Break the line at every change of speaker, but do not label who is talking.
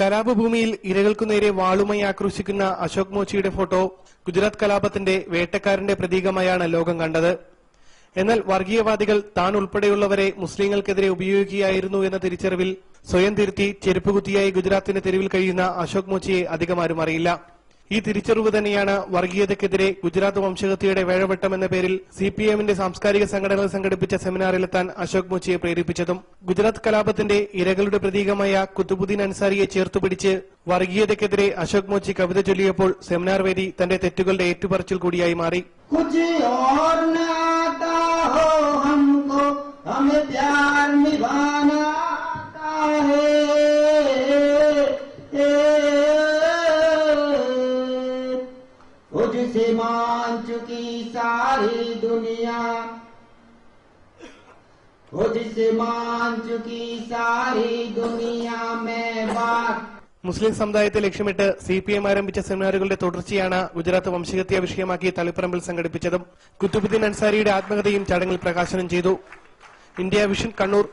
കലാപഭൂമിയിൽ ഇരകൾക്കു നേരെ വാളുമായി ആക്രോശിക്കുന്ന അശോക് മോച്ചിയുടെ ഫോട്ടോ ഗുജറാത്ത് കലാപത്തിന്റെ വേട്ടക്കാരന്റെ പ്രതീകമായാണ് ലോകം കണ്ടത്. എന്നാൽ വർഗീയവാദികൾ താൻ ഉൾപ്പെടെയുള്ളവരെ മുസ്ലിങ്ങൾക്കെതിരെ ഉപയോഗിക്കുകയായിരുന്നു എന്ന തിരിച്ചറിവിൽ സ്വയം തിരുത്തി ചെരുപ്പുകുത്തിയായി ഗുജറാത്തിന്റെ തെരുവിൽ കഴിയുന്ന അശോക് മോച്ചിയെ അധികമാരും അറിയില്ല. ഈ തിരിച്ചറിവ് തന്നെയാണ് വർഗീയതയ്ക്കെതിരെ ഗുജറാത്ത് വംശഹത്യയുടെ വേഴവട്ടം എന്ന പേരിൽ സിപിഎമ്മിന്റെ സാംസ്കാരിക സംഘടനകൾ സംഘടിപ്പിച്ച സെമിനാറിലെത്താൻ അശോക് മോച്ചിയെ പ്രേരിപ്പിച്ചതും. ഗുജറാത്ത് കലാപത്തിന്റെ ഇരകളുടെ പ്രതീകമായ കുത്തുബുദ്ദീൻ അൻസാരിയെ ചേർത്തുപിടിച്ച് വർഗീയതയ്ക്കെതിരെ അശോക് മോച്ചി കവിത ചൊല്ലിയപ്പോൾ സെമിനാർ വേദി തന്റെ തെറ്റുകളുടെ ഏറ്റുപറച്ചിൽ കൂടിയായി മാറി.
मुझसे मान चुकी सारी दुनिया, मुझसे मान चुकी सारी दुनिया में बात.
മുസ്ലിം സമുദായത്തെ ലക്ഷ്യമിട്ട് സിപിഎം ആരംഭിച്ച സെമിനാറുകളുടെ തുടർച്ചയാണ് ഗുജറാത്ത് വംശഹത്യ വിഷയമാക്കി തളിപ്പറമ്പിൽ സംഘടിപ്പിച്ചതും. കുത്തുബുദ്ദീൻ അൻസാരിയുടെ ആത്മകഥയും ചടങ്ങിൽ പ്രകാശനം ചെയ്തു. India vision, Kannur.